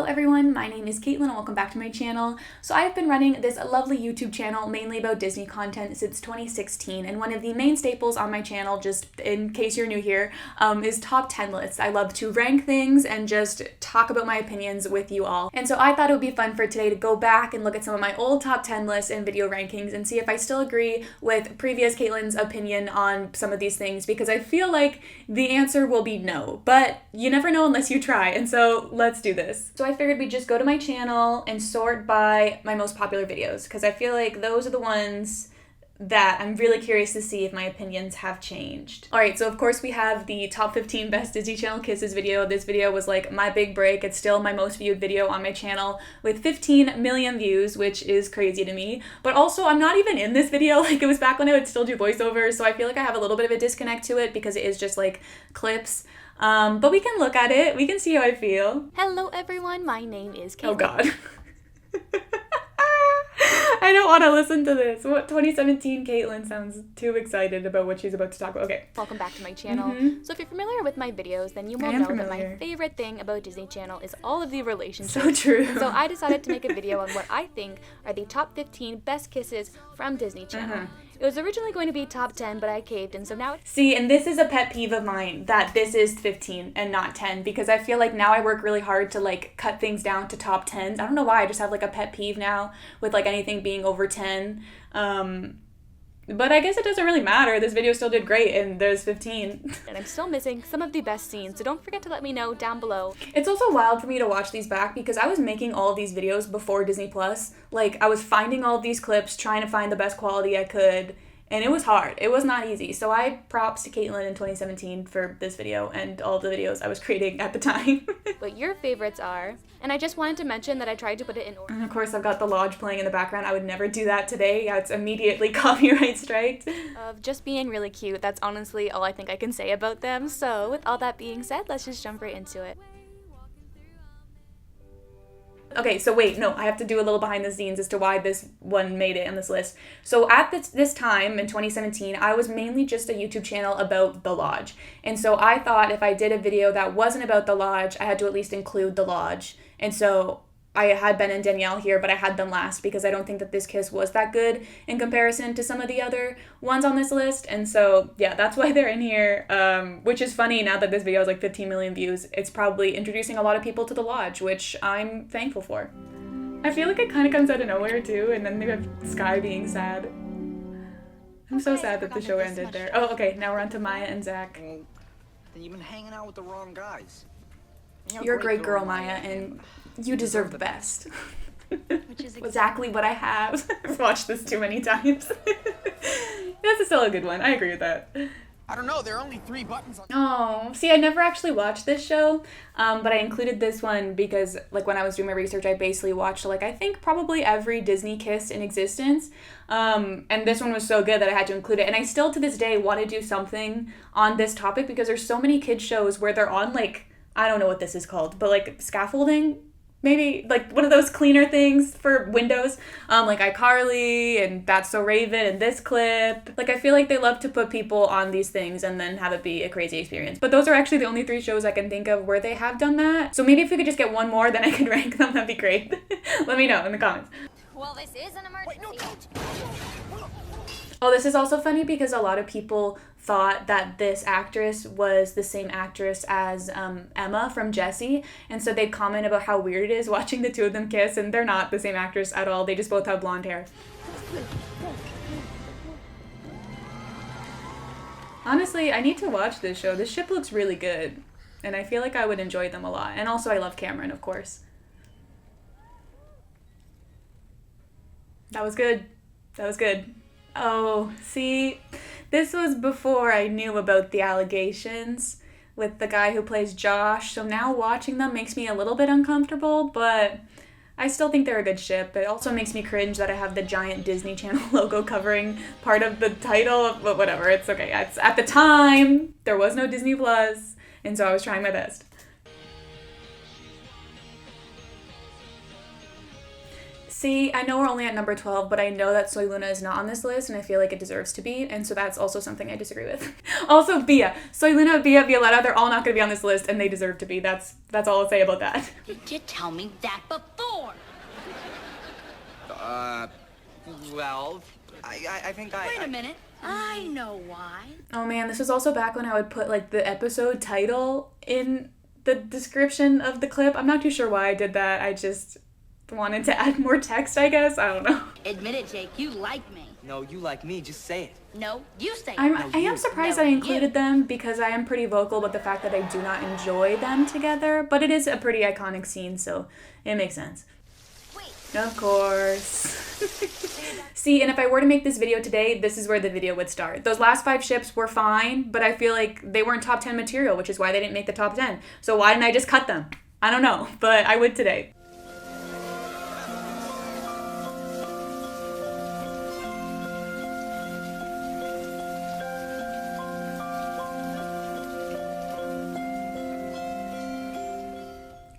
Hello everyone, my name is Caitlin and welcome back to my channel. So I've been running this lovely YouTube channel mainly about Disney content since 2016, and one of the main staples on my channel, just in case you're new here, is top 10 lists. I love to rank things and just talk about my opinions with you all. And so I thought it would be fun for today to go back and look at some of my old top 10 lists and video rankings and see if I still agree with previous Caitlin's opinion on some of these things, because I feel like the answer will be no, but you never know unless you try, and so let's do this. So I figured we'd just go to my channel and sort by my most popular videos, because I feel like those are the ones that I'm really curious to see if my opinions have changed. Alright, so of course we have the top 15 best Disney Channel kisses video. This video was like my big break. It's still my most viewed video on my channel with 15 million views, which is crazy to me. But also, I'm not even in this video. Like, it was back when I would still do voiceovers, so I feel like I have a little bit of a disconnect to it because it is just like clips. But we can look at it. We can see how I feel. Hello everyone, my name is Caitlin. Oh god. I don't want to listen to this. What 2017 Caitlin sounds too excited about what she's about to talk about. Okay. Welcome back to my channel. So if you're familiar with my videos, then you will know that my favorite thing about Disney Channel is all of the relationships. So true. And so I decided to make a video on what I think are the top 15 best kisses from Disney Channel. It was originally going to be top 10, but I caved, and so now it's... See, and this is a pet peeve of mine, that this is 15 and not 10, because I feel like now I work really hard to like cut things down to top 10s. I don't know why, I just have like a pet peeve now with like anything being over 10. But I guess it doesn't really matter. This video still did great, and there's 15. And I'm still missing some of the best scenes, so don't forget to let me know down below. It's also wild for me to watch these back because I was making all of these videos before Disney Plus. Like, I was finding all of these clips, trying to find the best quality I could, and it was hard. It was not easy. So I props to Caitlin in 2017 for this video and all the videos I was creating at the time. What your favorites are. And I just wanted to mention that I tried to put it in order. And of course, I've got The Lodge playing in the background. I would never do that today. Yeah, it's immediately copyright striked. Of just being really cute. That's honestly all I think I can say about them. So with all that being said, let's just jump right into it. Okay, so wait, no, I have to do a little behind the scenes as to why this one made it on this list. So at this time in 2017, I was mainly just a YouTube channel about The Lodge. And so I thought if I did a video that wasn't about The Lodge, I had to at least include The Lodge. And so I had Ben and Danielle here, but I had them last because I don't think that this kiss was that good in comparison to some of the other ones on this list. And so, yeah, that's why they're in here, which is funny now that this video has like 15 million views. It's probably introducing a lot of people to The Lodge, which I'm thankful for. I feel like it kind of comes out of nowhere too, and then we have Sky being sad. I'm so sad that the show ended there. Oh, okay, now we're on to Maya and Zach. Well, then you've been hanging out with the wrong guys. You're a great girl, Maya, and you deserve the best. Which is exactly what I have. I've watched this too many times. That's still a good one. I agree with that. I don't know, there are only 3 buttons on... Oh, see, I never actually watched this show, but I included this one because, like, when I was doing my research, I basically watched, like, I think probably every Disney kiss in existence, and this one was so good that I had to include it, and I still, to this day, want to do something on this topic because there's so many kids shows where they're on, like, I don't know what this is called, but, like, scaffolding? Maybe, like, one of those cleaner things for windows, like iCarly and That's So Raven and this clip. Like, I feel like they love to put people on these things and then have it be a crazy experience. But those are actually the only 3 shows I can think of where they have done that. So maybe if we could just get one more, then I could rank them, that'd be great. Let me know in the comments. Well, this is an emergency. Wait, no, don't! Oh, this is also funny because a lot of people thought that this actress was the same actress as Emma from Jessie, and so they'd comment about how weird it is watching the two of them kiss, and they're not the same actress at all. They just both have blonde hair. Honestly, I need to watch this show. This ship looks really good, and I feel like I would enjoy them a lot. And also, I love Cameron, of course. That was good. That was good. Oh, see, this was before I knew about the allegations with the guy who plays Josh, so now watching them makes me a little bit uncomfortable, but I still think they're a good ship. It also makes me cringe that I have the giant Disney Channel logo covering part of the title, but whatever, it's okay. At the time, there was no Disney Plus, and so I was trying my best. See, I know we're only at number 12, but I know that Soy Luna is not on this list, and I feel like it deserves to be, and so that's also something I disagree with. Also, Bia. Soy Luna, Bia, Violetta, they're all not going to be on this list, and they deserve to be. That's all I'll say about that. Did you tell me that before? Well, I think I... Wait a minute. I know why. Oh man, this was also back when I would put like the episode title in the description of the clip. I'm not too sure why I did that. I just wanted to add more text, I guess. I don't know. Admit it, Jake. You like me. No, you like me. Just say it. No, you say it. I am surprised I included them because I am pretty vocal about the fact that I do not enjoy them together, but it is a pretty iconic scene, so it makes sense. Wait. Of course. See, and if I were to make this video today, this is where the video would start. Those last 5 ships were fine, but I feel like they weren't top 10 material, which is why they didn't make the top 10. So why didn't I just cut them? I don't know, but I would today.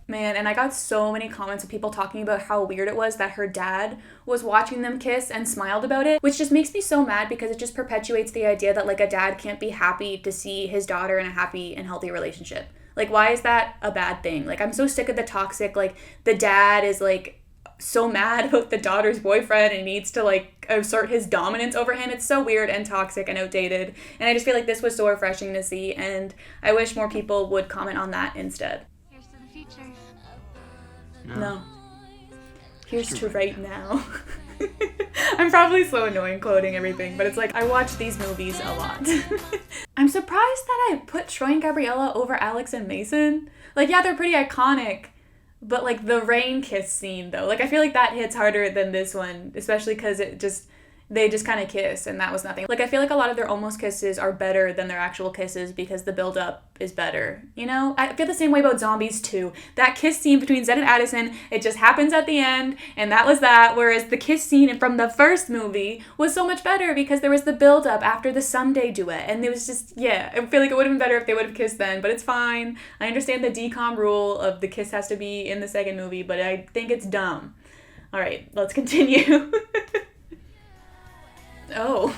Man, and I got so many comments of people talking about how weird it was that her dad was watching them kiss and smiled about it, which just makes me so mad because it just perpetuates the idea that like a dad can't be happy to see his daughter in a happy and healthy relationship. Like, why is that a bad thing? Like, I'm so sick of the toxic, like, the dad is like so mad about the daughter's boyfriend and needs to like assert his dominance over him. It's so weird and toxic and outdated. And I just feel like this was so refreshing to see, and I wish more people would comment on that instead. Here's to the future. No. Here's to right now. I'm probably so annoying quoting everything, but it's like I watch these movies a lot. I'm surprised that I put Troy and Gabriella over Alex and Mason. Like, yeah, they're pretty iconic, but like the rain kiss scene though, like I feel like that hits harder than this one, especially because they just kind of kiss and that was nothing. Like, I feel like a lot of their almost kisses are better than their actual kisses because the build-up is better, you know? I feel the same way about Zombies too. That kiss scene between Zed and Addison, it just happens at the end, and that was that, whereas the kiss scene from the first movie was so much better because there was the build-up after the Someday duet, and it was just, yeah, I feel like it would have been better if they would have kissed then, but it's fine. I understand the decom rule of the kiss has to be in the second movie, but I think it's dumb. All right, let's continue. Oh.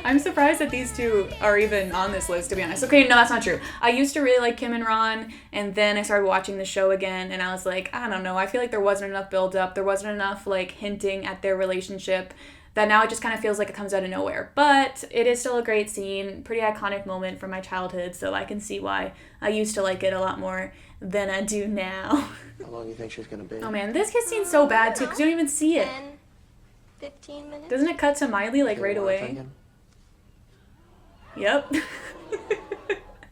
I'm surprised that these two are even on this list, to be honest. Okay, no, that's not true. I used to really like Kim and Ron, and then I started watching the show again, and I was like, I don't know, I feel like there wasn't enough build-up, there wasn't enough, like, hinting at their relationship, that now it just kind of feels like it comes out of nowhere. But it is still a great scene, pretty iconic moment from my childhood, so I can see why I used to like it a lot more than I do now. How long do you think she's gonna be? Oh man, this kiss scene's so bad, too, because you don't even see it. 15 minutes. Doesn't it cut to Miley, like, right away? Yep.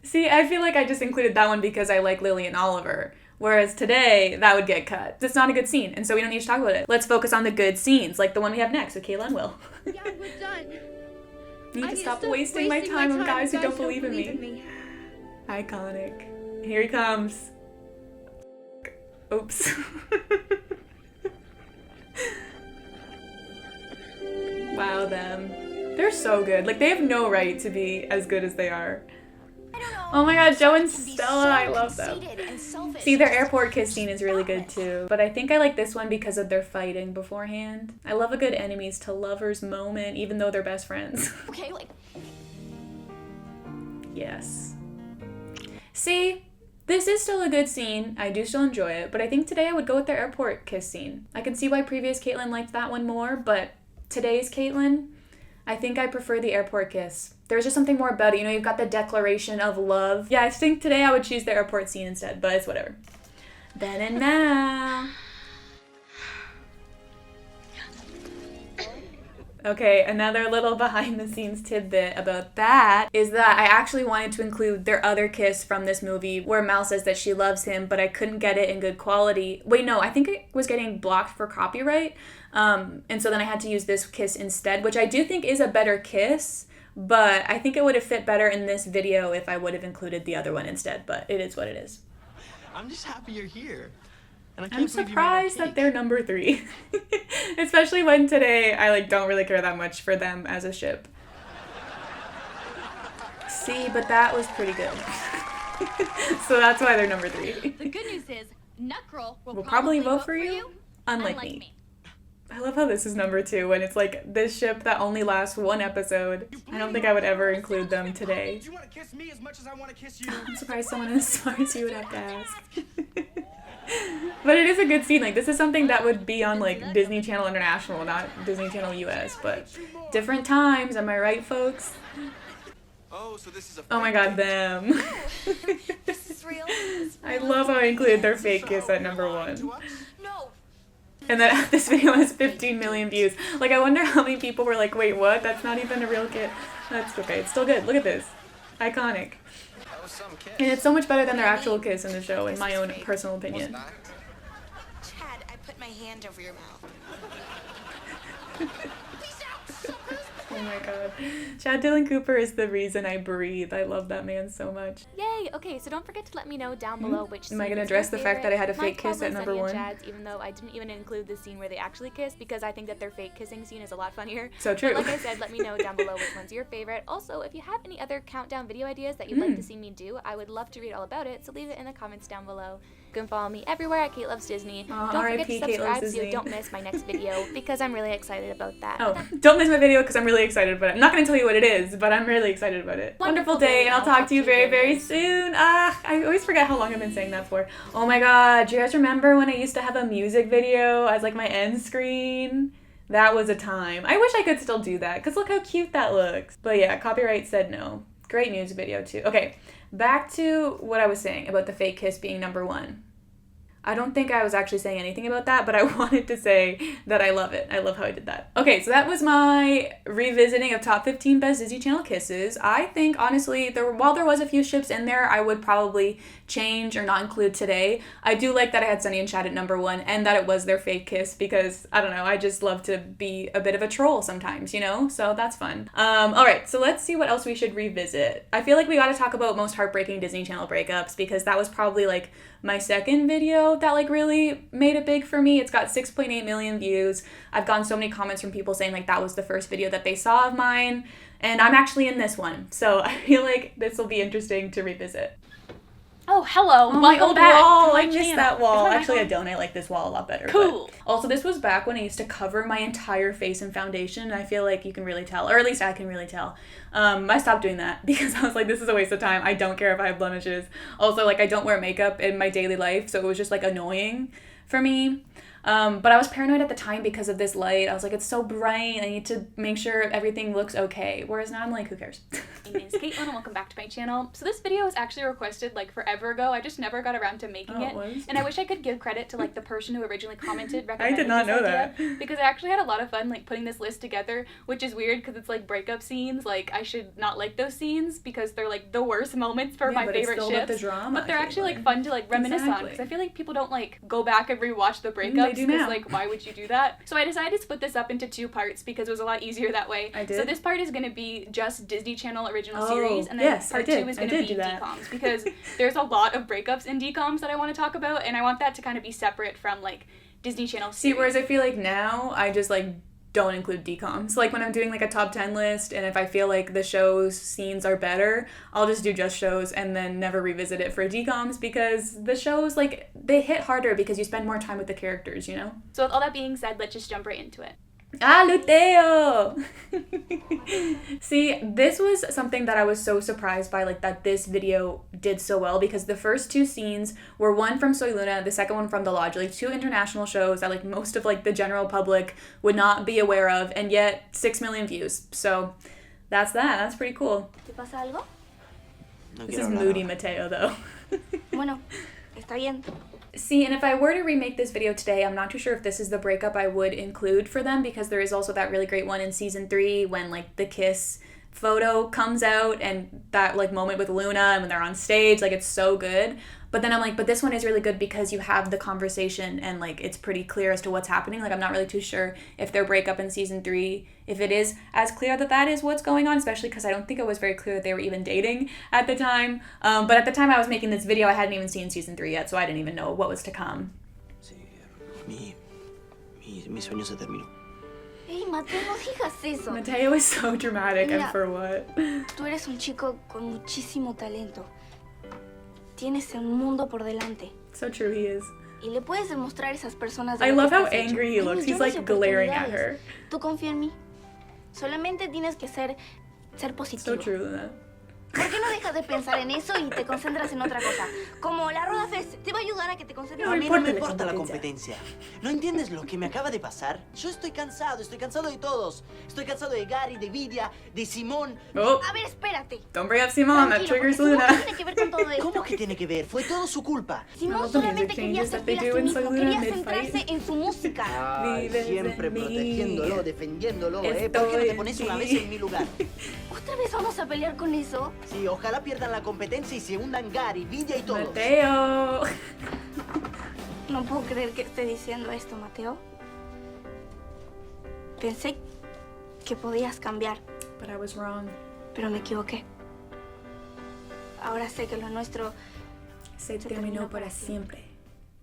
See, I feel like I just included that one because I like Lily and Oliver. Whereas today, that would get cut. It's not a good scene, and so we don't need to talk about it. Let's focus on the good scenes, like the one we have next with Kayla and Will. Yeah, we're done. I need to stop wasting my time on guys who don't believe in me. Iconic. Here he comes. Oops. Wow, them. They're so good. Like, they have no right to be as good as they are. Oh my god, Joe and Stella, I love them. See, their airport kiss scene is really good too. But I think I like this one because of their fighting beforehand. I love a good enemies to lovers moment, even though they're best friends. Okay, like... Yes. See? This is still a good scene. I do still enjoy it, but I think today I would go with their airport kiss scene. I can see why previous Caitlin liked that one more, but today's Caitlin, I think I prefer the airport kiss. There's just something more about it. You know, you've got the declaration of love. Yeah, I think today I would choose the airport scene instead, but it's whatever. Then and now. Okay, another little behind the scenes tidbit about that is that I actually wanted to include their other kiss from this movie where Mal says that she loves him, but I couldn't get it in good quality. Wait, no, I think it was getting blocked for copyright. And so then I had to use this kiss instead, which I do think is a better kiss, but I think it would have fit better in this video if I would have included the other one instead, but it is what it is. I'm just happy you're here. And I I'm surprised that they're number 3. Especially when today I like don't really care that much for them as a ship. See, but that was pretty good. So that's why they're number 3. The good news is, Nutgirl will We'll probably vote for you. Unlike me. I love how this is number 2 when it's like this ship that only lasts 1 episode. I don't think I would ever include them today. You want to kiss me as much as I want to kiss you? I'm surprised someone as smart as you would have to ask. But it is a good scene. Like, this is something that would be on like Disney Channel International, not Disney Channel US, but different times, am I right, folks? Oh, so this is a Oh my god, them. This is real. I love how I included their fake kiss at number 1. No. And then this video has 15 million views. Like, I wonder how many people were like, wait, what? That's not even a real kiss. That's okay. It's still good. Look at this. Iconic. That was some kiss. And it's so much better than their actual kiss in the show, in my own personal opinion. Chad, I put my hand over your mouth. Oh my god. Chad Dylan Cooper is the reason I breathe. I love that man so much. Yay! Okay, so don't forget to let me know down below which Am I scene gonna is address your the fact that I had a favorite. fake kiss at Mine's number probably 1? Sunny and Chad's, even though I didn't even include the scene where they actually kiss because I think that their fake kissing scene is a lot funnier. So true. But like I said, let me know down below which one's your favorite. Also, if you have any other countdown video ideas that you'd like to see me do, I would love to read all about it, so leave it in the comments down below. You can follow me everywhere at Kate Loves Disney. Don't forget to R.I.P. Kate Loves subscribe so Disney. you don't miss my next video because I'm really excited about that. Oh, don't miss my video because I'm really excited about it. I'm not going to tell you what it is, but I'm really excited about it. Wonderful day, and I'll talk to you very, very soon. I always forget how long I've been saying that for. Oh my god, do you guys remember when I used to have a music video as like my end screen? That was a time. I wish I could still do that because look how cute that looks. But yeah, copyright said no. Great music video too. Okay, back to what I was saying about the fake kiss being number 1. I don't think I was actually saying anything about that, but I wanted to say that I love it. I love how I did that. Okay, so that was my revisiting of top 15 best Disney Channel kisses. I think, honestly, while there was a few ships in there, I would probably change or not include today. I do like that I had Sunny and Chad at number 1 and that it was their fake kiss because, I don't know, I just love to be a bit of a troll sometimes, you know? So that's fun. Alright, so let's see what else we should revisit. I feel like we gotta talk about most heartbreaking Disney Channel breakups because that was probably like my second video that like really made it big for me. It's got 6.8 million views. I've gotten so many comments from people saying like that was the first video that they saw of mine, and I'm actually in this one. So I feel like this will be interesting to revisit. Oh, hello. Oh, my Welcome old back wall. to my I missed channel. that wall. Is that my Actually, I wall? don't. I like this wall a lot better. Cool. But also, this was back when I used to cover my entire face in foundation, and I feel like you can really tell, or at least I can really tell. I stopped doing that because I was like, this is a waste of time. I don't care if I have blemishes. Also, like, I don't wear makeup in my daily life, so it was just, like, annoying for me. But I was paranoid at the time because of this light. I was like, it's so bright. I need to make sure everything looks okay. Whereas now I'm like, who cares? My name is Caitlin and welcome back to my channel. So this video was actually requested like forever ago. I just never got around to making it. Was? And I wish I could give credit to like the person who originally commented recommending did not this know idea, that. because I actually had a lot of fun like putting this list together, which is weird because it's like breakup scenes. Like I should not like those scenes because they're like the worst moments for my but it's favorite filled with ships. the drama, But they're actually Caitlin. like fun to like reminisce on Exactly. because I feel like people don't like go back and rewatch the breakups do because now. like why would you do that? So I decided to split this up into 2 parts because it was a lot easier that way. I did? So this part is going to be just Disney Channel original Oh, series, and then yes, I part did. 2 is I going to did be do that. decoms because there's a lot of breakups in decoms that I want to talk about, and I want that to kind of be separate from like Disney Channel See, series. whereas I feel like now I just like don't include decoms. Like when I'm doing like a top 10 list and if I feel like the show's scenes are better, I'll just do just shows and then never revisit it for decoms because the shows like they hit harder because you spend more time with the characters, you know? So with all that being said, let's just jump right into it. Ah, Luteo! See, this was something that I was so surprised by, like, that this video did so well, because the first 2 scenes were one from Soy Luna, the second one from The Lodge, like 2 international shows that, like, most of, like, the general public would not be aware of, and yet 6 million views. So, that's that. That's pretty cool. ¿Te pasa algo? No This quiero is hablar moody ahora. Mateo, though. Bueno, está bien. See, and if I were to remake this video today, I'm not too sure if this is the breakup I would include for them, because there is also that really great one in season 3 when like the kiss photo comes out and that like moment with Luna and when they're on stage, like it's so good. But then I'm like, but this one is really good because you have the conversation and like it's pretty clear as to what's happening. Like I'm not really too sure if their breakup in season 3, if it is as clear that that is what's going on, especially because I don't think it was very clear that they were even dating at the time. But at the time I was making this video, I hadn't even seen season 3 yet, so I didn't even know what was to come. Sí, mi sueño se terminó. Ey, Mateo, no digas eso. Mateo is so dramatic, and Mira. for what? Tú eres un chico con muchísimo talento. Tienes el mundo por delante. So true, he is. Y le puedes demostrar a esas personas I de lo love que how te has hecho. angry he Hay looks. He's millones like de glaring at oportunidades. her. Tú confía en mí. Solamente tienes que ser So positivo. true, Luna. ¿Por qué no dejas de pensar en eso y te concentras en otra cosa? Como la Roda Fest, te va a ayudar a que te concentres A en mí eso. no me importa la competencia. ¿No entiendes lo que me acaba de pasar? Yo estoy cansado de todos. Estoy cansado de Gary, de Vidia, de Simón. Oh, A ver, espérate. don't bring up Simon, that Tranquilo, triggers porque Simón Luna. tiene que ver con todo esto. ¿Cómo que tiene que ver? Fue todo su culpa. Simón love the solamente music quería changes ser that they fiel a do sí inside mismo, Luna quería mid-fight. centrarse en su música. Ay, Vives siempre en mí. protegiéndolo, defendiéndolo, ¿eh? ¿Por qué no Estoy te pones en una ti. vez en mi lugar? ¿Otra vez vamos a pelear con eso? Sí, ojalá pierdan la competencia y se hundan Gary, Vidia y todos. Mateo. No puedo creer que esté diciendo esto, Mateo. Pensé que podías cambiar, But I was wrong. pero me equivoqué. Ahora sé que lo nuestro... Se terminó para siempre.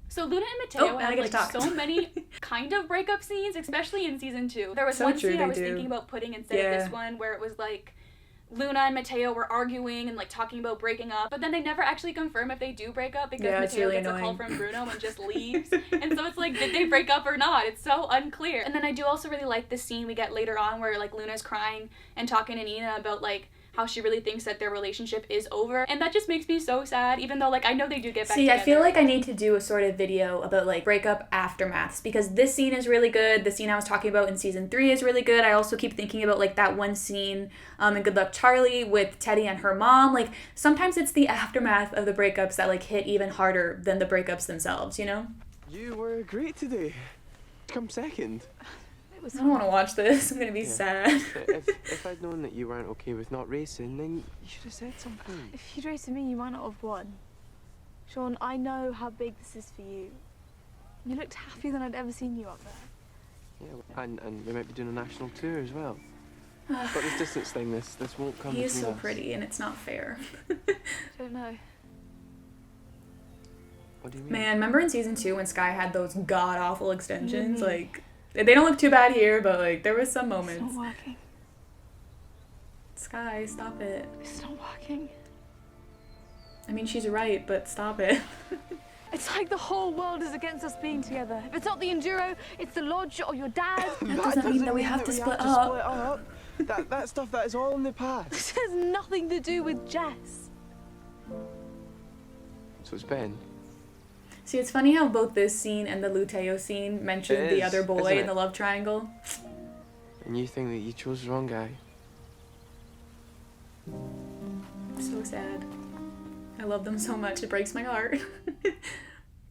So Luna and Mateo Oh, now I have get like to talk. so many kind of breakup scenes, especially in season 2. There was So one true, scene I they was do. thinking about putting instead of Yeah. this one where it was like Luna and Mateo were arguing and like talking about breaking up, but then they never actually confirm if they do break up because Yeah, it's Mateo really gets a call annoying. from Bruno and just leaves. And so it's like, did they break up or not? It's so unclear. And then I do also really like the scene we get later on where like Luna's crying and talking to Nina about like how she really thinks that their relationship is over, and that just makes me so sad, even though like I know they do get back See, together. I feel like I need to do a sort of video about like breakup aftermaths because this scene is really good. The scene I was talking about in season 3 is really good. I also keep thinking about like that one scene in Good Luck Charlie with Teddy and her mom. Like sometimes it's the aftermath of the breakups that like hit even harder than the breakups themselves, you know? You were great today. Come second. I don't want to watch this. I'm gonna be sad. If I'd known that you weren't okay with not racing, then you should have said something. If you'd raced with me, you might not have won. Sean, I know how big this is for you. You looked happier than I'd ever seen you up there. Yeah, and we might be doing a national tour as well. But this distance thing, this won't come He is between so us. pretty and it's not fair. Don't know. What do you mean? Man, remember in season 2 when Sky had those god-awful extensions? Like, they don't look too bad here, but like there was some It's moments. not working. Sky, stop it. It's not working. I mean, she's right, but stop it. It's like the whole world is against us being together. If it's not the Enduro, it's the Lodge or your dad. That doesn't mean that we have to split up. That stuff, that is all in the past. This has nothing to do with Jess. So it's Ben. See, it's funny how both this scene and the Luteo scene mention It the is, other boy isn't in it? the love triangle. And you think that you chose the wrong guy. So sad. I love them so much, it breaks my heart.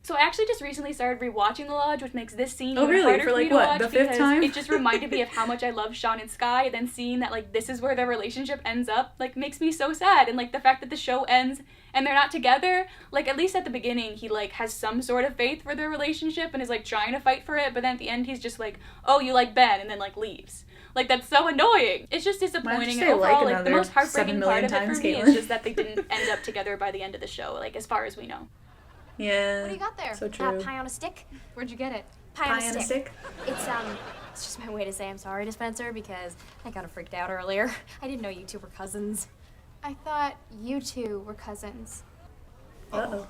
So I actually just recently started rewatching The Lodge, which makes this scene Oh, even really? harder For, for me like, to what, watch the fifth because time? it just reminded me of how much I love Sean and Sky, and then seeing that like this is where their relationship ends up like makes me so sad. And like the fact that the show ends and they're not together, like at least at the beginning he like has some sort of faith for their relationship and is like trying to fight for it, but then at the end he's just like, oh, you like Ben, and then like leaves. Like that's so annoying. It's just disappointing. say And overall, like like the another most heartbreaking 7 part million of it for times, me Caitlin. is just that they didn't end up together by the end of the show, like as far as we know. Yeah. What do you got there? So true. Pie on a stick? Where'd you get it? Pie on a stick? It's just my way to say I'm sorry to Spencer because I kind of freaked out earlier. I didn't know you two were cousins. I thought you two were cousins. Uh-oh.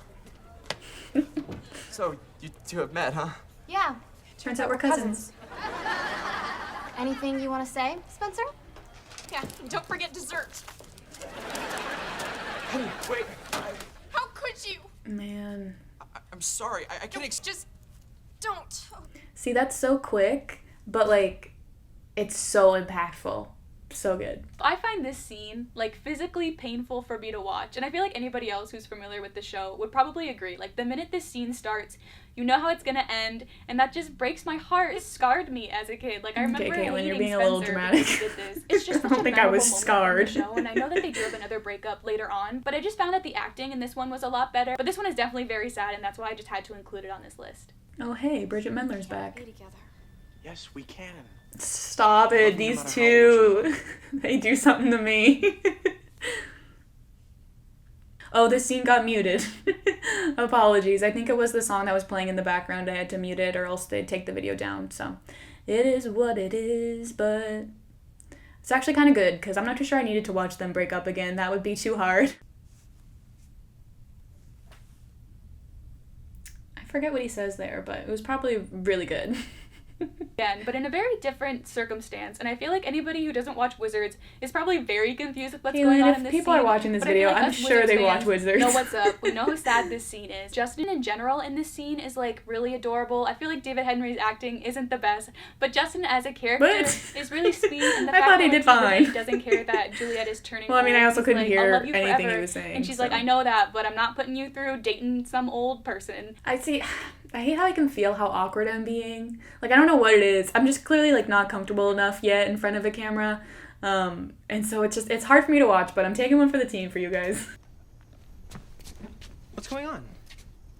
So, you two have met, huh? Yeah. Turns out we're cousins. Anything you want to say, Spencer? Yeah, don't forget dessert. Honey, wait. How could you? Man. I'm sorry. I can't Just don't. See, that's so quick, but like, it's so impactful. So good. I find this scene like physically painful for me to watch, and I feel like anybody else who's familiar with the show would probably agree. Like the minute this scene starts, you know how it's gonna end, and that just breaks my heart. It scarred me as a kid. Like I remember Okay, Caitlin, hating you're being a Spencer little because dramatic. he did this. It's just I such don't a think I was memorable moment scarred. in the show, and I know that they do have another breakup later on, but I just found that the acting in this one was a lot better. But this one is definitely very sad, and that's why I just had to include it on this list. Oh, hey, Bridget Mendler's back. Yes, we can. Stop it, these two. They do something to me. Oh, this scene got muted. Apologies. I think it was the song that was playing in the background. I had to mute it or else they'd take the video down. So it is what it is, but it's actually kind of good because I'm not too sure I needed to watch them break up again. That would be too hard. I forget what he says there, but it was probably really good. Again, but in a very different circumstance, and I feel like anybody who doesn't watch Wizards is probably very confused with what's going on in this if people scene, are watching this but I feel video, like I'm us sure Wizards they watch fans Wizards. know what's up. We know how sad this scene is. Justin in general in this scene is like really adorable. I feel like David Henry's acting isn't the best, but Justin as a character is really sweet, and the I fact thought he that did like, fine. he doesn't care that Juliet is turning Well, I mean, old. I also He's couldn't like, hear I'll love you anything he forever. was saying, And she's so. like, I know that, but I'm not putting you through dating some old person. I hate how I can feel how awkward I'm being. Like, I don't know what it is. I'm just clearly, like, not comfortable enough yet in front of a camera. And so it's hard for me to watch, but I'm taking one for the team for you guys. What's going on?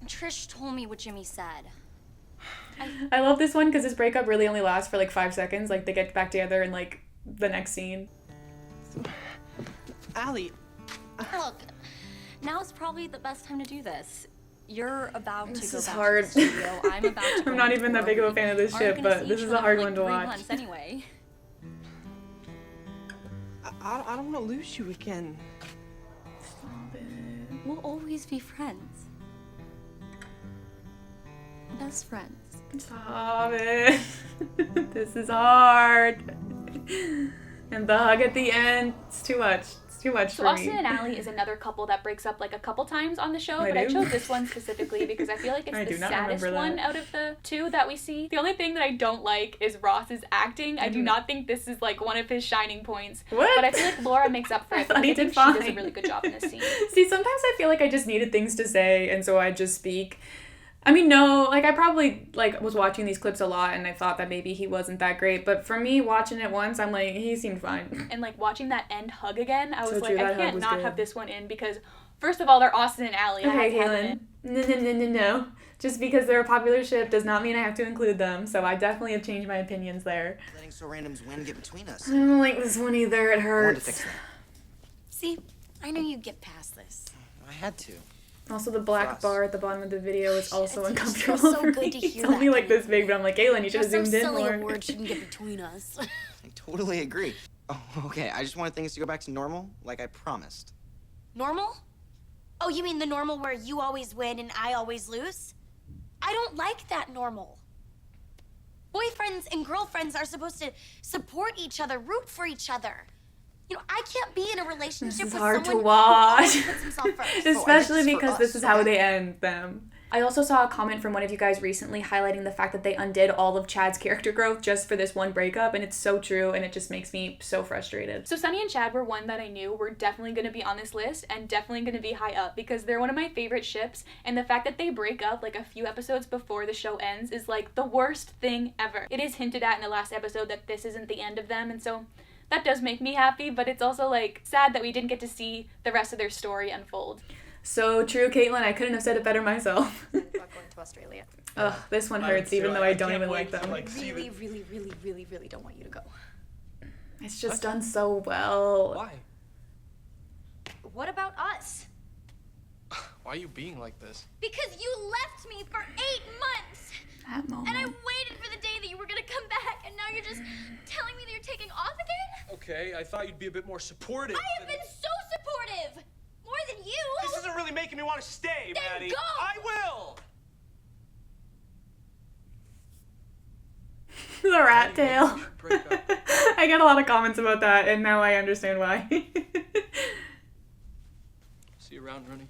Trish told me what Jimmy said. I love this one because this breakup really only lasts for, like, 5 seconds. Like, they get back together in, like, the next scene. Allie. Look, now is probably the best time to do this. You're about to go is back hard. to the studio. I'm about to go I'm not on even that tour. big of a fan of this We ship, aren't gonna but see this each is other a hard for, one like, to 3 watch. months anyway. I don't want to lose you again. We'll always be friends. Best friends. Stop it. This is hard. And the hug at the end, it's too much. It's too much So for Austin me. and Allie is another couple that breaks up like a couple times on the show, I but I do? chose this one specifically because I feel like I it's do the not saddest remember one that. out of the two that we see. The only thing that I don't like is Ross's acting. I do not think this is like one of his shining points. What? But I feel like Laura makes up for I it thought because he I think did she does a fine. really good job in this scene. See, sometimes I feel like I just needed things to say, and so I just speak. I mean, no, like, I probably, like, was watching these clips a lot, and I thought that maybe he wasn't that great, but for me, watching it once, I'm like, he seemed fine. And like watching that end hug again, I was So like, true, I that hug can't was not good. have this one in because first of all, they're Austin and Allie. I Okay, had to have them Caitlin, in. no. Just because they're a popular ship does not mean I have to include them, so I definitely have changed my opinions there. Letting so random's win get between us. I don't like this one either, it I wanted to hurts. fix that. See, I knew you'd get past this. I had to. Also, the black Us. bar at the bottom of the video is also It uncomfortable feels so for good me. to It's hear only that like this big, but I'm like, Caitlin, you should have Just zoomed in silly more. a word shouldn't get between us. I totally agree. Oh, okay. I just wanted things to go back to normal, like I promised. Normal? Oh, you mean the normal where you always win and I always lose? I don't like that normal. Boyfriends and girlfriends are supposed to support each other, root for each other. You know, I can't be in a relationship This is with hard to someone watch. who always puts himself first. Especially it's for because this us, is how okay? they end them. I also saw a comment from one of you guys recently highlighting the fact that they undid all of Chad's character growth just for this one breakup, and it's so true, and it just makes me so frustrated. So Sunny and Chad were one that I knew were definitely going to be on this list and definitely going to be high up because they're one of my favorite ships, and the fact that they break up like a few episodes before the show ends is like the worst thing ever. It is hinted at in the last episode that this isn't the end of them, and so that does make me happy, but it's also like sad that we didn't get to see the rest of their story unfold. So true, Caitlin. I couldn't have said it better myself. About going to Australia. Ugh, this one hurts, even though I don't even like them. Really don't want you to go. It's just done so well. Why? What about us? Why are you being like this? Because you left me for 8 months. That moment. And I waited for the day that you were gonna come back, and now you're just telling me that you're taking off again? Okay, I thought you'd be a bit more supportive. I have been so supportive! More than you! This isn't really making me want to stay, Then Maddie. go! I will! The rat tail. Break up. I get a lot of comments about that, and now I understand why. See you around, Rooney.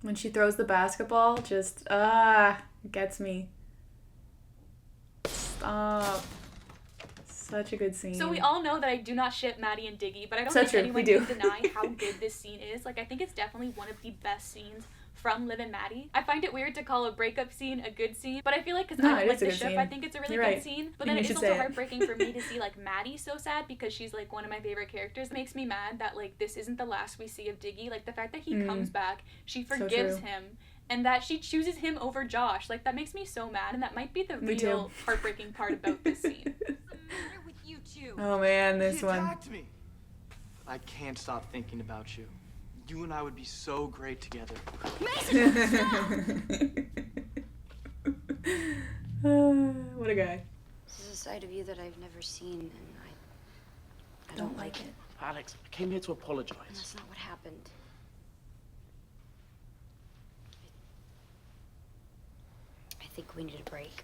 When she throws the basketball, just, gets me. Stop. Such a good scene. So we all know that I do not ship Maddie and Diggy, but I don't So think true, anyone we do. can deny how good this scene is. Like, I think it's definitely one of the best scenes from Liv and Maddie. I find it weird to call a breakup scene a good scene, but I feel like because No, I it don't like is a the good ship, scene. I think it's a really You're good right. scene. But And then you it is should say also it. heartbreaking for me to see like Maddie so sad because she's like one of my favorite characters. It makes me mad that like this isn't the last we see of Diggy. Like the fact that he comes back, she forgives true. him. And that she chooses him over Josh. Like, that makes me so mad, and that might be the Me real too. heartbreaking part about this scene. with you two? Oh man, this He one. attacked me. I can't stop thinking about you. You and I would be so great together. What a guy. This is a side of you that I've never seen, and I don't like it. Alex, I came here to And apologize. that's not what happened. think we need a break.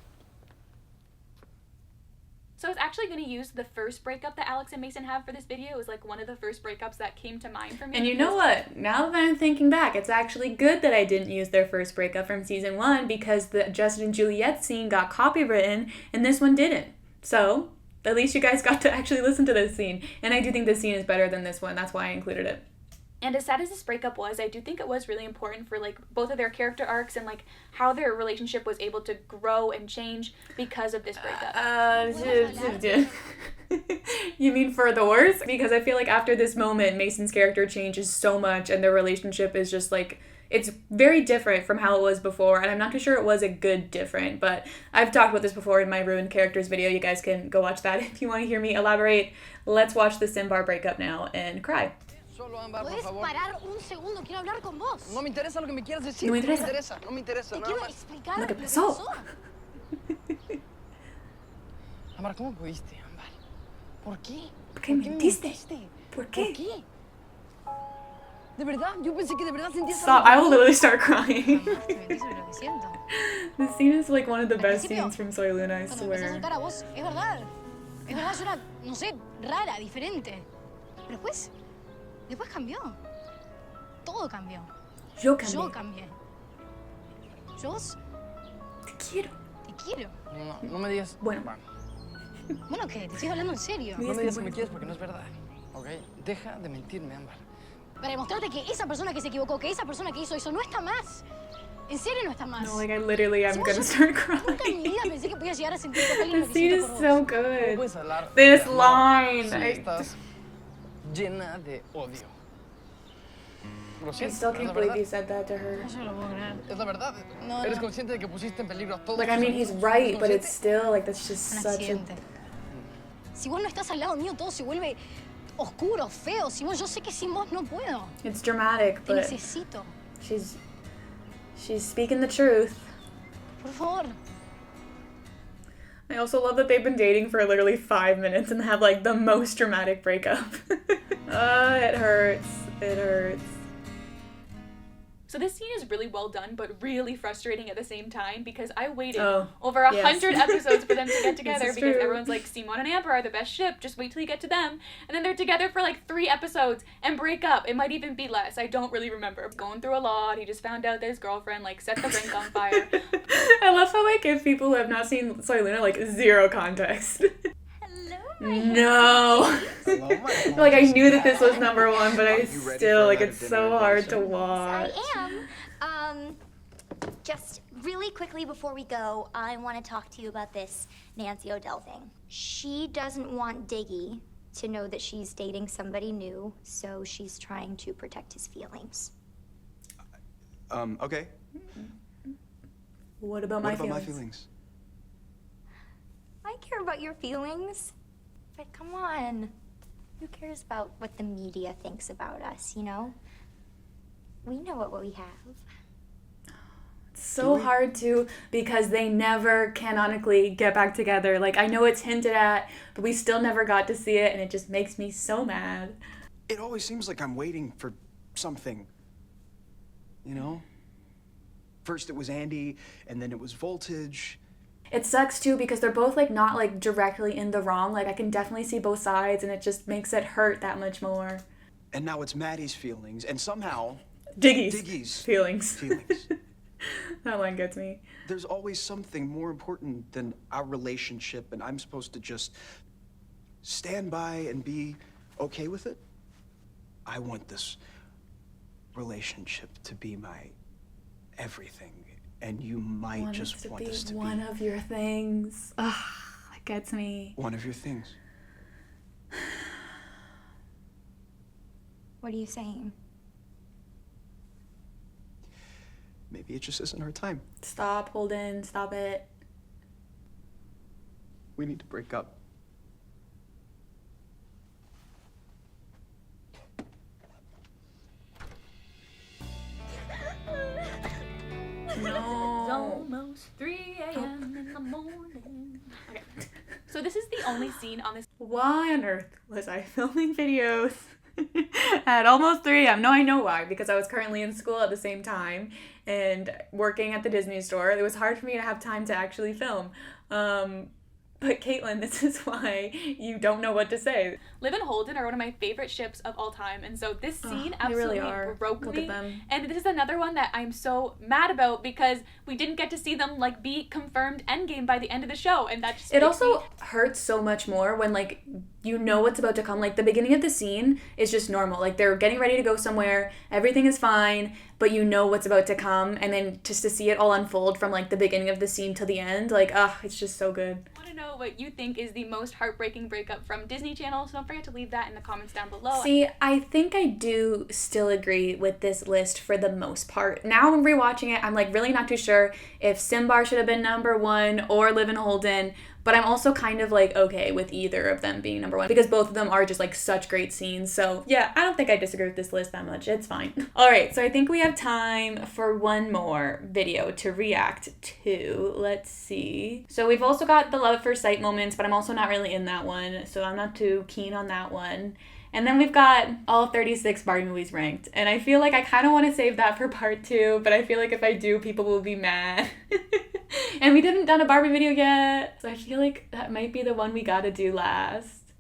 So I was actually going to use the first breakup that Alex and Mason have for this video. It was like one of the first breakups that came to mind for me. And you know what? Now that I'm thinking back, it's actually good that I didn't use their first breakup from season 1 because the Justin and Juliet scene got copywritten and this one didn't. So at least you guys got to actually listen to this scene. And I do think this scene is better than this one. That's why I included it. And as sad as this breakup was, I do think it was really important for like both of their character arcs and like how their relationship was able to grow and change because of this breakup. You mean for the worse? Because I feel like after this moment, Mason's character changes so much and their relationship is just like, it's very different from how it was before. And I'm not too sure it was a good different, but I've talked about this before in my Ruined Characters video. You guys can go watch that if you want to hear me elaborate. Let's watch the Simbar breakup now and cry. Solo, Ámbar, por ¿Puedes favor. parar un segundo? Quiero hablar con vos. No me interesa lo que me quieras decir. No me interesa. No me interesa. Te Nada quiero más. explicar Lo que lo que pasó. Ámbar, ¿cómo pudiste, Ámbar? ¿Por qué? ¿Por qué mentiste? ¿Por ¿Por qué? qué? ¿De verdad? Yo pensé que de verdad sentías Stop, I will literally start crying. Te sobre lo que siento. This scene is like one of the best principio, scenes from Soy Luna, I Cuando me empecé a swear. acercar a vos, es verdad. Es verdad, yo era, no sé, rara, diferente. Pero después cambió. Todo cambió. Yo cambié. Yo cambié. Yo Te quiero. te quiero. No me digas. Bueno. Bueno, ¿qué? Te estoy hablando en serio. No me digas que me quieres porque no es verdad. ¿Ok? Deja de mentirme, Ámbar. Para demostrarte que esa persona que se equivocó, que esa persona que hizo eso, no está más. En serio no está más. No, like I literally am Si vos gonna yo start Nunca en mi crying. vida pensé que podía llegar a sentir por alguien lo This que scene siento is por so vos. ¿Cómo good. puedes hablar This de amor line. si estás llena de odio? Lo I siento, still pero es can't la believe verdad. you said that to her. No se lo puedo creer. Es la verdad. No, Eres no. consciente de que pusiste en peligro a todos. Like, I tus mean, he's amigos. right, but ¿Eres it's still, like, that's just Un such a... accidente. Si vos no estás al lado mío, todo se vuelve oscuro, feo. Si vos, yo sé que sin vos no puedo. It's dramatic, Te but necesito. she's speaking the truth. Por favor. I also love that they've been dating for literally 5 minutes and have, like, the most dramatic breakup. It hurts. It hurts. So this scene is really well done, but really frustrating at the same time because I waited Oh, over yes. 100 episodes for them to get together is because true. everyone's like, Simon and Amber are the best ship, just wait till you get to them. And then they're together for like 3 episodes and break up. It might even be less. I don't really remember. Going through a lot. He just found out that his girlfriend like set the rink on fire. I love how I give people who have not seen Soy Luna, like, 0 context. No. Like, I knew that this was number 1, but I still, like, it's so hard to watch. I am. Just really quickly before we go, I want to talk to you about this Nancy O'Dell thing. She doesn't want Diggy to know that she's dating somebody new, so she's trying to protect his feelings. Okay. What about my feelings? I care about your feelings, but come on. Who cares about what the media thinks about us, you know? We know what we have. It's so hard to, because they never canonically get back together. Like, I know it's hinted at, but we still never got to see it, and it just makes me so mad. It always seems like I'm waiting for something. You know? First it was Andy, and then it was Voltage. It sucks too because they're both like not like directly in the wrong. Like I can definitely see both sides and it just makes it hurt that much more. And now it's Maddie's feelings, and somehow... Diggy's feelings. Feelings. That line gets me. There's always something more important than our relationship, and I'm supposed to just stand by and be okay with it? I want this relationship to be my everything, and you might just want this to be one of your things. Ugh, that gets me. one of your things. What are you saying? Maybe it just isn't our time. Stop, Holden, stop it. We need to break up. No. It's almost 3 a.m. in the morning. Okay. So this is the only scene on this. Why on earth was I filming videos at almost 3 a.m.? No, I know why. Because I was currently in school at the same time. and working at the Disney store, it was hard for me to have time to actually film. But Caitlin, this is why you don't know what to say. Liv and Holden are one of my favorite ships of all time, and so this scene They absolutely really are. broke Look me. at them. And this is another one that I'm so mad about because we didn't get to see them like be confirmed endgame by the end of the show, and that just It makes also me... hurts so much more when like you know what's about to come. Like the beginning of the scene is just normal. Like they're getting ready to go somewhere, everything is fine, but you know what's about to come, and then just to see it all unfold from like the beginning of the scene till the end, like it's just so good. I want to know what you think is the most heartbreaking breakup from Disney Channel, so don't forget to leave that in the comments down below. See, I think I do still agree with this list for the most part. Now I'm rewatching it, I'm like really not too sure if Simbar should have been number 1 or Liv and Holden, but I'm also kind of like okay with either of them being number 1 because both of them are just like such great scenes. So yeah, I don't think I disagree with this list that much. It's fine. All right, so I think we have time for one more video to react to. Let's see. So we've also got the love at first sight moments, but I'm also not really in that one, so I'm not too keen on that one. And then we've got all 36 Barbie movies ranked. And I feel like I kind of want to save that for part 2, but I feel like if I do, people will be mad. And we haven't done a Barbie video yet, so I feel like that might be the one we gotta do last.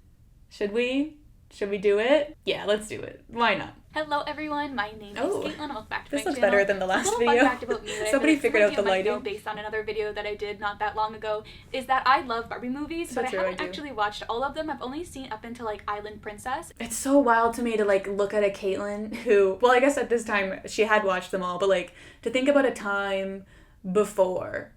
Should we? Should we do it? Yeah, let's do it. Why not? Hello everyone, my name is Caitlin and welcome back to my This looks channel. better than the last a little video. Fun fact about me that Somebody I figured out the might know lighting. based on another video that I did not that long ago is that I love Barbie movies, So but I true, I haven't do. actually watched all of them. I've only seen up until like Island Princess. It's so wild to me to like look at a Caitlin who, well, I guess at this time she had watched them all, but like to think about a time before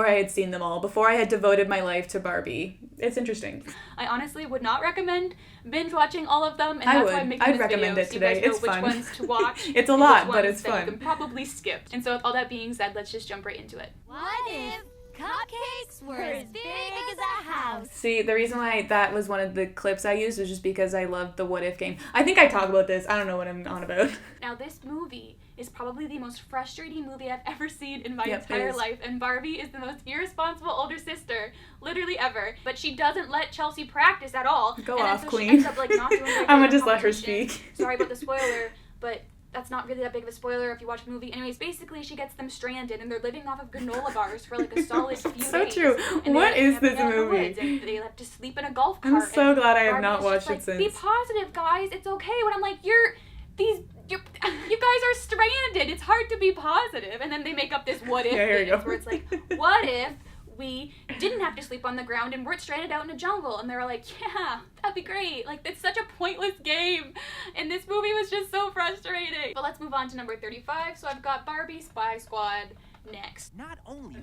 I had seen them all, before I had devoted my life to Barbie. It's interesting. I honestly would not recommend binge watching all of them, and that's why I'm making I'd this recommend video it so you today. guys know It's which fun. ones to watch. It's a and lot, which but ones it's that fun. You can probably skip. And so with all that being said, let's just jump right into it. What if cupcakes were as big as a house? See, the reason why that was one of the clips I used was just because I loved the what if game. I think I talk about this. I don't know what I'm on about. Now this movie is probably the most frustrating movie I've ever seen in my Yep, it entire is. life, and Barbie is the most irresponsible older sister literally ever, but she doesn't let Chelsea practice at all. Go and off, then so queen. She ends up like not doing very I'm gonna good in just let her competition. speak. Sorry about the spoiler, but that's not really that big of a spoiler if you watch the movie. Anyways, basically she gets them stranded and they're living off of granola bars for like a solid few So days. true. And What they is have to this get out in the movie? woods, and they have to sleep in a golf cart. I'm so and glad I have Barbie not is watched just it like, Be since. positive, guys. It's okay. When I'm like, you guys are stranded. It's hard to be positive. And then they make up this what if Yeah, here we games go. where it's like, what if we didn't have to sleep on the ground and we're stranded out in a jungle? And they were like, yeah, that'd be great. Like, it's such a pointless game. And this movie was just so frustrating. But let's move on to number 35. So I've got Barbie Spy Squad next. Not only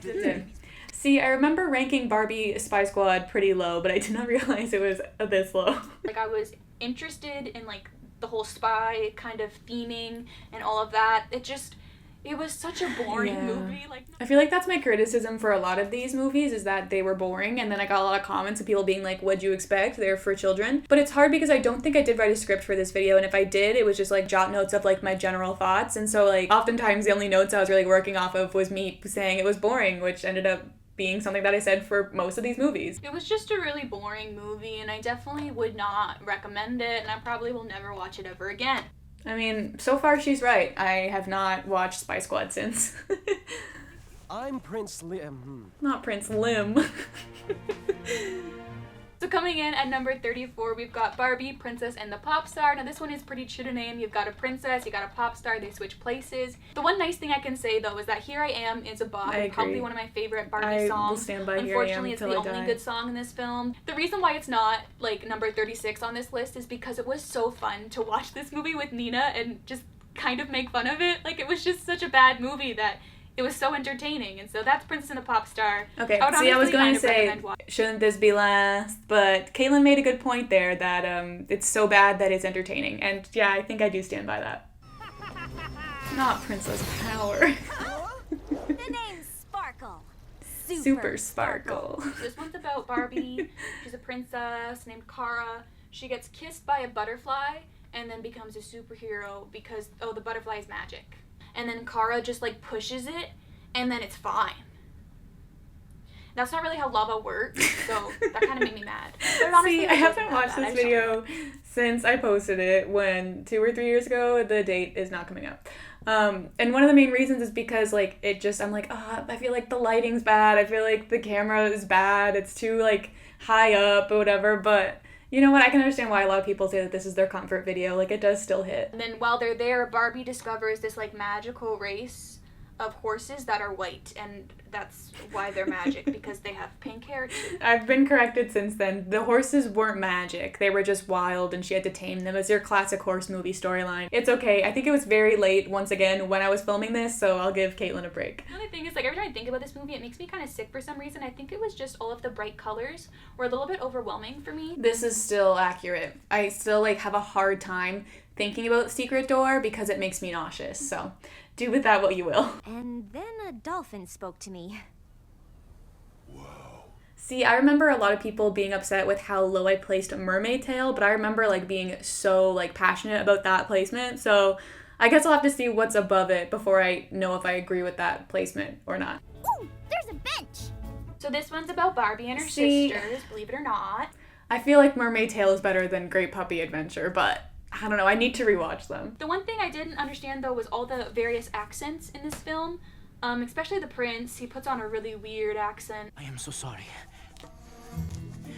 See, I remember ranking Barbie Spy Squad pretty low, but I did not realize it was this low. Like, I was interested in like the whole spy kind of theming and all of that. It was such a boring Yeah. movie. Like, I feel like that's my criticism for a lot of these movies is that they were boring, and then I got a lot of comments of people being like, what'd you expect? They're for children. But it's hard because I don't think I did write a script for this video, and if I did, it was just like jot notes of like my general thoughts, and so like oftentimes the only notes I was really working off of was me saying it was boring, which ended up being something that I said for most of these movies. it was just a really boring movie, and I definitely would not recommend it, and I probably will never watch it ever again. I mean, so far she's right. I have not watched Spy Squad since. I'm Prince Liam. Not Prince Lim. So coming in at number 34, we've got Barbie, Princess, and the Pop Star. Now this one is pretty true to name. You've got a princess, you got a pop star, they switch places. The one nice thing I can say though is that Here I Am is a bop. I It's probably agree. one of my favorite Barbie I will songs. stand by Here I Am Unfortunately, it's till the I only die. good song in this film. The reason why it's not like number 36 on this list is because it was so fun to watch this movie with Nina and just kind of make fun of it. Like, it was just such a bad movie that it was so entertaining, and so that's Princess and the Pop Star. Okay, I would see, I was honestly going kind to of say, recommend watching. shouldn't this be last? But Caitlin made a good point there that it's so bad that it's entertaining. And yeah, I think I do stand by that. Not Princess Power. The name's Sparkle. Super Sparkle. This one's about Barbie. She's a princess named Kara. She gets kissed by a butterfly and then becomes a superhero because, oh, the butterfly is magic. And then Kara just like pushes it and then it's fine. That's not really how lava works, so that kind of made me mad. But honestly, See, it I wasn't haven't that watched bad. I this just- video since I posted it when 2 or 3 years ago. The date is not coming up. And one of the main reasons is because, like, I'm like, I feel like the lighting's bad. I feel like the camera is bad. It's too, like, high up or whatever. But you know what? I can understand why a lot of people say that this is their comfort video. Like, it does still hit. And then while they're there, Barbie discovers this, like, magical race of horses that are white, and that's why they're magic, because they have pink hair too. I've been corrected since then. The horses weren't magic. They were just wild and she had to tame them. It's your classic horse movie storyline. It's okay. I think it was very late, once again, when I was filming this, so I'll give Caitlin a break. The only thing is, like, every time I think about this movie, it makes me kind of sick for some reason. I think it was just all of the bright colors were a little bit overwhelming for me. This is still accurate. I still, like, have a hard time thinking about Secret Door because it makes me nauseous, so do with that what you will. And then a dolphin spoke to me. See, I remember a lot of people being upset with how low I placed Mermaid Tail, but I remember, like, being so, like, passionate about that placement, so I guess I'll have to see what's above it before I know if I agree with that placement or not. Ooh, there's a bench! So this one's about Barbie and her sisters, believe it or not. I feel like Mermaid Tail is better than Great Puppy Adventure, but I don't know, I need to rewatch them. The one thing I didn't understand, though, was all the various accents in this film, especially the prince. He puts on a really weird accent. I am so sorry.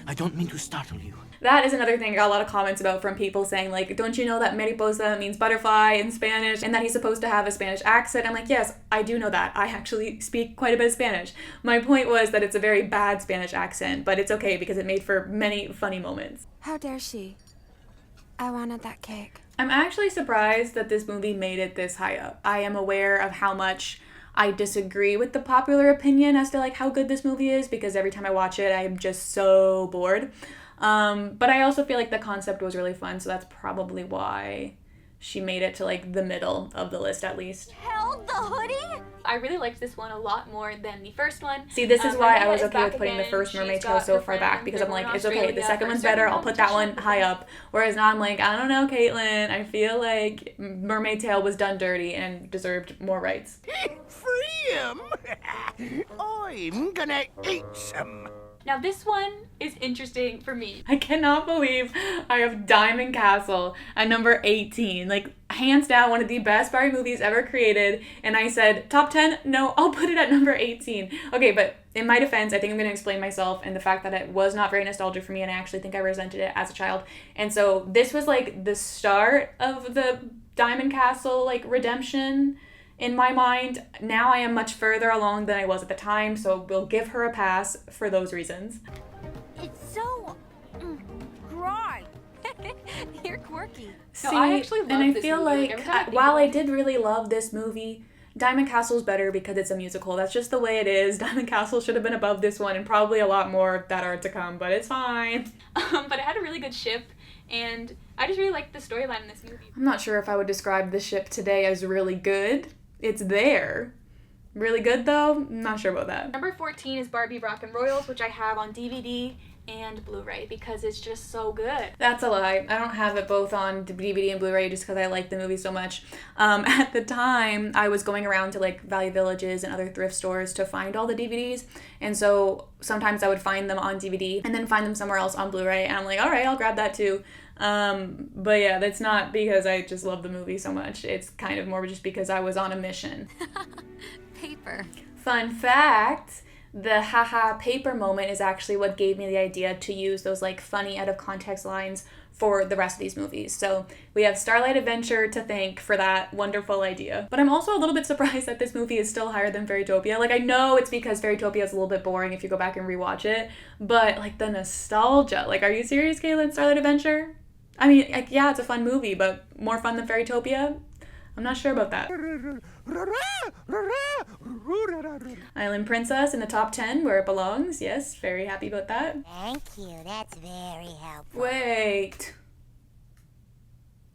I don't mean to startle you. That is another thing I got a lot of comments about from people saying, like, don't you know that mariposa means butterfly in Spanish and that he's supposed to have a Spanish accent? I'm like, yes, I do know that. I actually speak quite a bit of Spanish. My point was that it's a very bad Spanish accent, but it's okay because it made for many funny moments. How dare she? I wanted that cake. I'm actually surprised that this movie made it this high up. I am aware of how much I disagree with the popular opinion as to, like, how good this movie is, because every time I watch it, I'm just so bored. But I also feel like the concept was really fun, so that's probably why she made it to, like, the middle of the list at least. Held the hoodie? I really liked this one a lot more than the first one. See, this is why I was okay with putting the first Mermaid Tail so far back, because I'm like, it's okay, the second one's better, I'll put that one high up. Whereas now I'm like, I don't know, Caitlin, I feel like Mermaid Tail was done dirty and deserved more rights. Free 'em? I'm gonna eat some. Now this one is interesting for me. I cannot believe I have Diamond Castle at number 18. Like, hands down, one of the best Barbie movies ever created. And I said, top 10? No, I'll put it at number 18. Okay, but in my defense, I think I'm going to explain myself and the fact that it was not very nostalgic for me, and I actually think I resented it as a child. And so this was, like, the start of the Diamond Castle, like, redemption in my mind. Now I am much further along than I was at the time, so we'll give her a pass for those reasons. It's so dry. You're quirky. See, I actually love and I feel movie. Like while I did really love this movie, Diamond Castle's better because it's a musical. That's just the way it is. Diamond Castle should have been above this one, and probably a lot more that are to come, but it's fine. But it had a really good ship, and I just really liked the storyline in this movie. I'm not sure if I would describe the ship today as really good. It's there. Really good, though? I'm not sure about that. Number 14 is Barbie Rockin' Royals, which I have on DVD and Blu-ray because it's just so good. That's a lie. I don't have it both on DVD and Blu-ray just because I like the movie so much. At the time, I was going around to, like, Value Villages and other thrift stores to find all the DVDs, and so sometimes I would find them on DVD and then find them somewhere else on Blu-ray, and I'm like, all right, I'll grab that too. But yeah, that's not because I just love the movie so much. It's kind of more just because I was on a mission. Paper. Fun fact, the haha paper moment is actually what gave me the idea to use those, like, funny out of context lines for the rest of these movies. So we have Starlight Adventure to thank for that wonderful idea. But I'm also a little bit surprised that this movie is still higher than Fairytopia. Like, I know it's because Fairytopia is a little bit boring if you go back and rewatch it, but, like, the nostalgia. Like, are you serious, Caitlin? Starlight Adventure? I mean, like, yeah, it's a fun movie, but more fun than Fairytopia? I'm not sure about that. Island Princess in the top 10 where it belongs. Yes, very happy about that. Thank you. That's very helpful. Wait.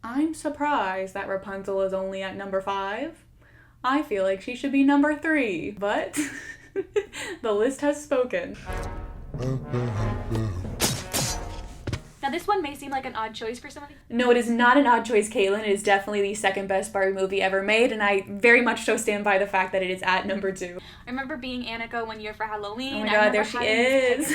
I'm surprised that Rapunzel is only at number 5. I feel like she should be number 3, but the list has spoken. Now this one may seem like an odd choice for somebody. No, it is not an odd choice, Caitlin. It is definitely the second best Barbie movie ever made, and I very much so stand by the fact that it is at number 2. I remember being Annika one year for Halloween. Oh my god, there she is.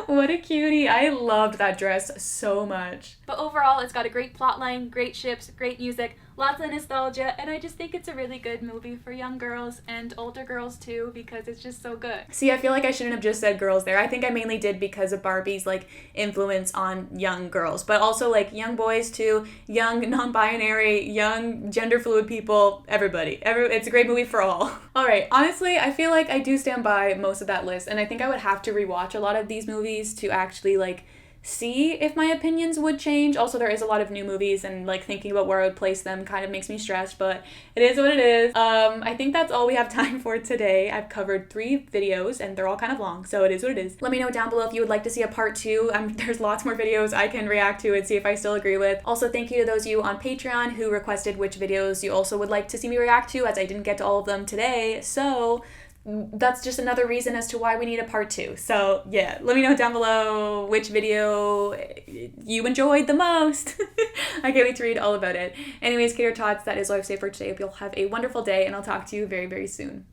What a cutie. I loved that dress so much. But overall, it's got a great plotline, great ships, great music, lots of nostalgia, and I just think it's a really good movie for young girls and older girls too, because it's just so good. See, I feel like I shouldn't have just said girls there. I think I mainly did because of Barbie's like influence on young girls, but also like young boys too, young non-binary, young gender fluid people, everybody. It's a great movie for all. All right, honestly, I feel like I do stand by most of that list, and I think I would have to rewatch a lot of these movies to actually like see if my opinions would change. Also, there is a lot of new movies, and like thinking about where I would place them kind of makes me stressed, but it is what it is. I think that's all we have time for today. I've covered 3 videos and they're all kind of long, so it is what it is. Let me know down below if you would like to see a part 2. There's lots more videos I can react to and see if I still agree with. Also, thank you to those of you on Patreon who requested which videos you also would like to see me react to, as I didn't get to all of them today, so that's just another reason as to why we need a part 2. So yeah, let me know down below which video you enjoyed the most. I can't wait to read all about it. Anyways, Cater Tots, that is all I have to say for today. Hope you'll have a wonderful day, and I'll talk to you very, very soon.